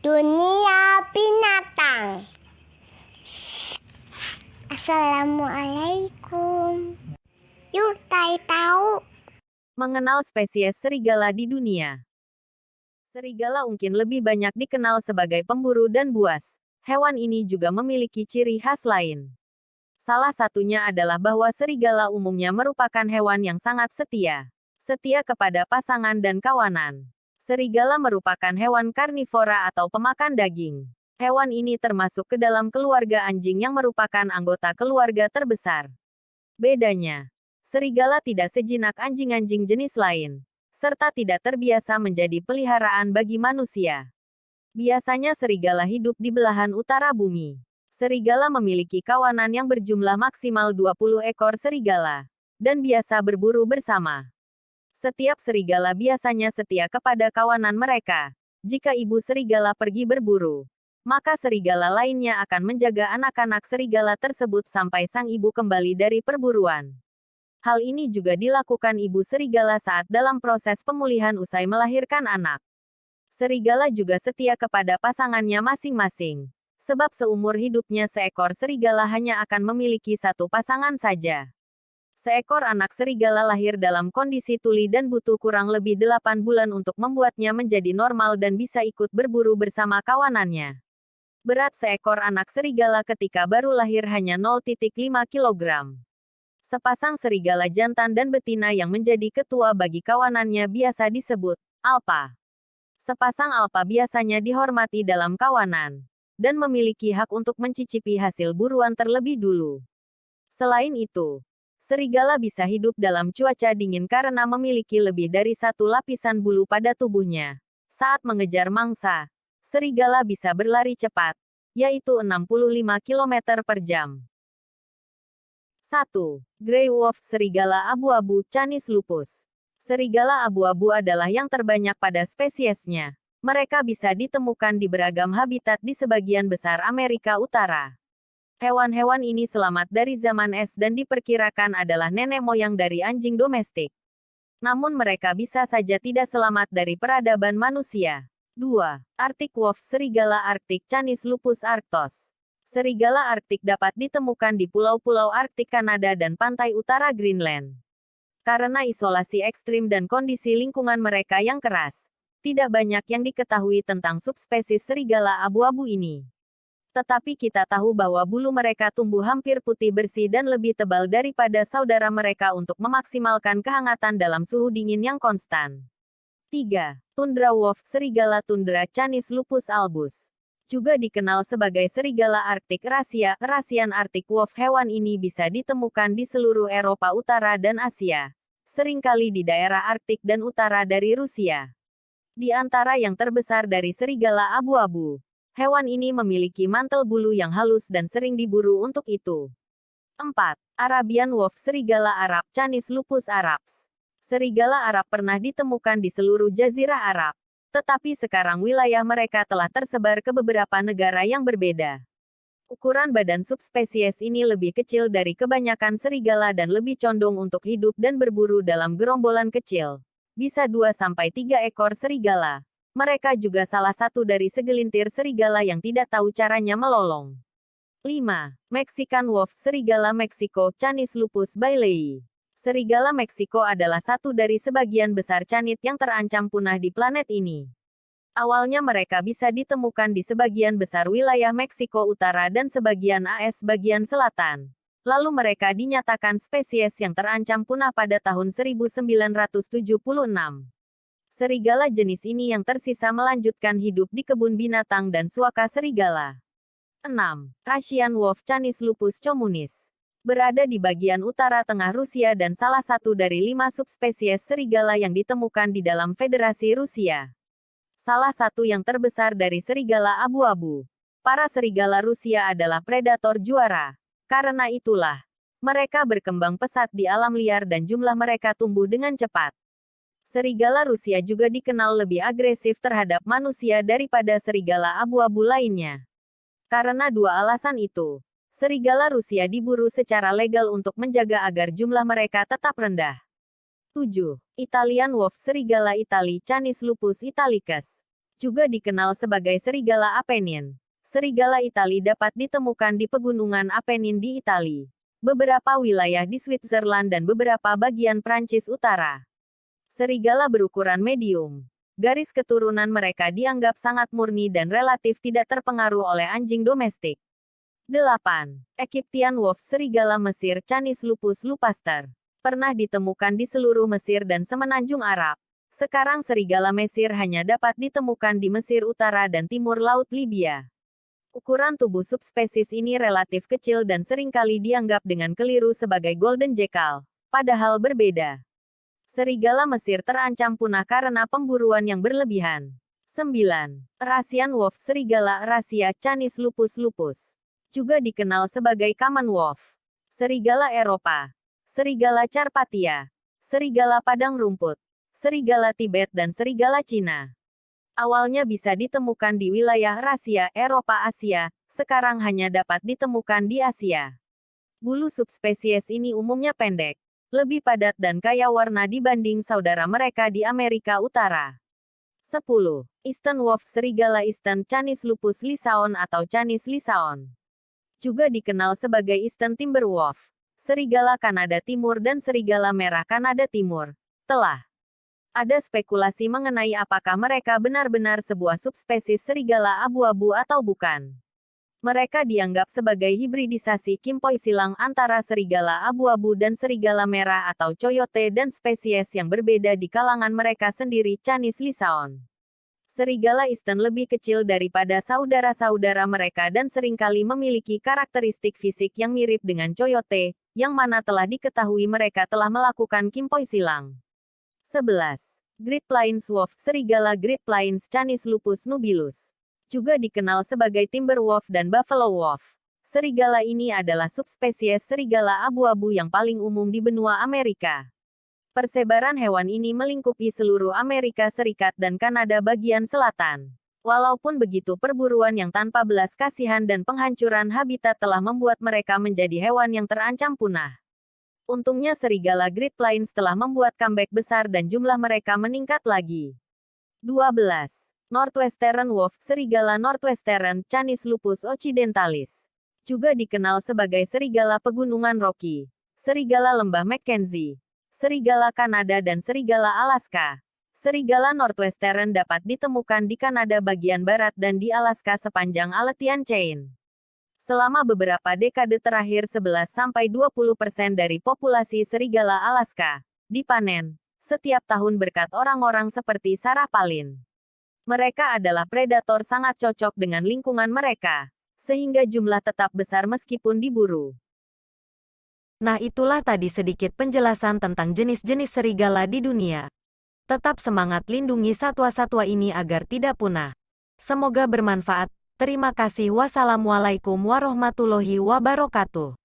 Dunia binatang. Assalamualaikum. Yuk, tahu. Mengenal spesies serigala di dunia. Serigala ungkin lebih banyak dikenal sebagai pemburu dan buas. Hewan ini juga memiliki ciri khas lain. Salah satunya adalah bahwa serigala umumnya merupakan hewan yang sangat setia. Setia kepada pasangan dan kawanan. Serigala merupakan hewan karnivora atau pemakan daging. Hewan ini termasuk ke dalam keluarga anjing yang merupakan anggota keluarga terbesar. Bedanya, serigala tidak sejinak anjing-anjing jenis lain, serta tidak terbiasa menjadi peliharaan bagi manusia. Biasanya serigala hidup di belahan utara bumi. Serigala memiliki kawanan yang berjumlah maksimal 20 ekor serigala, dan biasa berburu bersama. Setiap serigala biasanya setia kepada kawanan mereka. Jika ibu serigala pergi berburu, maka serigala lainnya akan menjaga anak-anak serigala tersebut sampai sang ibu kembali dari perburuan. Hal ini juga dilakukan ibu serigala saat dalam proses pemulihan usai melahirkan anak. Serigala juga setia kepada pasangannya masing-masing. Sebab seumur hidupnya seekor serigala hanya akan memiliki satu pasangan saja. Seekor anak serigala lahir dalam kondisi tuli dan butuh kurang lebih 8 bulan untuk membuatnya menjadi normal dan bisa ikut berburu bersama kawanannya. Berat seekor anak serigala ketika baru lahir hanya 0,5 kg. Sepasang serigala jantan dan betina yang menjadi ketua bagi kawanannya biasa disebut alpa. Sepasang alpa biasanya dihormati dalam kawanan, dan memiliki hak untuk mencicipi hasil buruan terlebih dulu. Selain itu, serigala bisa hidup dalam cuaca dingin karena memiliki lebih dari satu lapisan bulu pada tubuhnya. Saat mengejar mangsa, serigala bisa berlari cepat, yaitu 65 km per jam. 1. Grey wolf serigala abu-abu Canis lupus. Serigala abu-abu adalah yang terbanyak pada spesiesnya. Mereka bisa ditemukan di beragam habitat di sebagian besar Amerika Utara. Hewan-hewan ini selamat dari zaman es dan diperkirakan adalah nenek moyang dari anjing domestik. Namun mereka bisa saja tidak selamat dari peradaban manusia. 2. Arctic wolf serigala Arktik Canis lupus arctos. Serigala Arktik dapat ditemukan di pulau-pulau Arktik Kanada dan pantai utara Greenland. Karena isolasi ekstrim dan kondisi lingkungan mereka yang keras, tidak banyak yang diketahui tentang subspesies serigala abu-abu ini. Tetapi kita tahu bahwa bulu mereka tumbuh hampir putih bersih dan lebih tebal daripada saudara mereka untuk memaksimalkan kehangatan dalam suhu dingin yang konstan. 3. Tundra wolf serigala tundra Canis lupus albus. Juga dikenal sebagai serigala Arktik rasia, Rasian Arctic wolf. Hewan ini bisa ditemukan di seluruh Eropa Utara dan Asia, seringkali di daerah Arktik dan utara dari Rusia. Di antara yang terbesar dari serigala abu-abu, hewan ini memiliki mantel bulu yang halus dan sering diburu untuk itu. 4. Arabian wolf serigala Arab Canis lupus arabs. Serigala Arab pernah ditemukan di seluruh jazirah Arab, tetapi sekarang wilayah mereka telah tersebar ke beberapa negara yang berbeda. Ukuran badan subspesies ini lebih kecil dari kebanyakan serigala dan lebih condong untuk hidup dan berburu dalam gerombolan kecil. Bisa 2-3 ekor serigala. Mereka juga salah satu dari segelintir serigala yang tidak tahu caranya melolong. 5. Mexican wolf serigala Meksiko Canis lupus bailey. Serigala Meksiko adalah satu dari sebagian besar canid yang terancam punah di planet ini. Awalnya mereka bisa ditemukan di sebagian besar wilayah Meksiko Utara dan sebagian AS bagian selatan. Lalu mereka dinyatakan spesies yang terancam punah pada tahun 1976. Serigala jenis ini yang tersisa melanjutkan hidup di kebun binatang dan suaka serigala. 6. Russian wolf Canis lupus communis. Berada di bagian utara tengah Rusia dan salah satu dari 5 subspesies serigala yang ditemukan di dalam Federasi Rusia. Salah satu yang terbesar dari serigala abu-abu. Para serigala Rusia adalah predator juara. Karena itulah, mereka berkembang pesat di alam liar dan jumlah mereka tumbuh dengan cepat. Serigala Rusia juga dikenal lebih agresif terhadap manusia daripada serigala abu-abu lainnya. Karena 2 alasan itu, serigala Rusia diburu secara legal untuk menjaga agar jumlah mereka tetap rendah. 7. Italian wolf serigala Itali Canis lupus italicus. Juga dikenal sebagai serigala Apennin. Serigala Itali dapat ditemukan di pegunungan Apennin di Itali, beberapa wilayah di Switzerland dan beberapa bagian Prancis Utara. Serigala berukuran medium. Garis keturunan mereka dianggap sangat murni dan relatif tidak terpengaruh oleh anjing domestik. 8. Egyptian wolf, serigala Mesir Canis lupus lupaster. Pernah ditemukan di seluruh Mesir dan semenanjung Arab. Sekarang serigala Mesir hanya dapat ditemukan di Mesir Utara dan Timur Laut Libya. Ukuran tubuh subspesies ini relatif kecil dan seringkali dianggap dengan keliru sebagai golden jackal, padahal berbeda. Serigala Mesir terancam punah karena pemburuan yang berlebihan. 9. Eurasian wolf, serigala Eurasia Canis lupus lupus. Juga dikenal sebagai common wolf. Serigala Eropa. Serigala Carpathia. Serigala padang rumput. Serigala Tibet dan serigala Cina. Awalnya bisa ditemukan di wilayah Eurasia, Eropa, Asia, sekarang hanya dapat ditemukan di Asia. Bulu subspesies ini umumnya pendek, lebih padat dan kaya warna dibanding saudara mereka di Amerika Utara. 10. Eastern wolf, serigala Eastern Canis lupus lisaon atau Canis lisaon. Juga dikenal sebagai Eastern timber wolf, serigala Kanada Timur dan serigala merah Kanada Timur. Telah ada spekulasi mengenai apakah mereka benar-benar sebuah subspesies serigala abu-abu atau bukan. Mereka dianggap sebagai hibridisasi kimpoi silang antara serigala abu-abu dan serigala merah atau coyote dan spesies yang berbeda di kalangan mereka sendiri Canis lisaon. Serigala Eastern lebih kecil daripada saudara-saudara mereka dan seringkali memiliki karakteristik fisik yang mirip dengan coyote, yang mana telah diketahui mereka telah melakukan kimpoi silang. 11. Great Plains wolf, serigala Great Plains Canis lupus nubilus. Juga dikenal sebagai timber wolf dan buffalo wolf. Serigala ini adalah subspesies serigala abu-abu yang paling umum di benua Amerika. Persebaran hewan ini melingkupi seluruh Amerika Serikat dan Kanada bagian selatan. Walaupun begitu, perburuan yang tanpa belas kasihan dan penghancuran habitat telah membuat mereka menjadi hewan yang terancam punah. Untungnya serigala Great Plains telah membuat comeback besar dan jumlah mereka meningkat lagi. 12. Northwestern wolf, serigala Northwestern Canis lupus occidentalis. Juga dikenal sebagai serigala pegunungan Rocky, serigala lembah Mackenzie, serigala Kanada dan serigala Alaska. Serigala Northwestern dapat ditemukan di Kanada bagian barat dan di Alaska sepanjang Aleutian Chain. Selama beberapa dekade terakhir 11-20% dari populasi serigala Alaska dipanen setiap tahun berkat orang-orang seperti Sarah Palin. Mereka adalah predator sangat cocok dengan lingkungan mereka, sehingga jumlah tetap besar meskipun diburu. Nah, itulah tadi sedikit penjelasan tentang jenis-jenis serigala di dunia. Tetap semangat lindungi satwa-satwa ini agar tidak punah. Semoga bermanfaat. Terima kasih. Wassalamualaikum warahmatullahi wabarakatuh.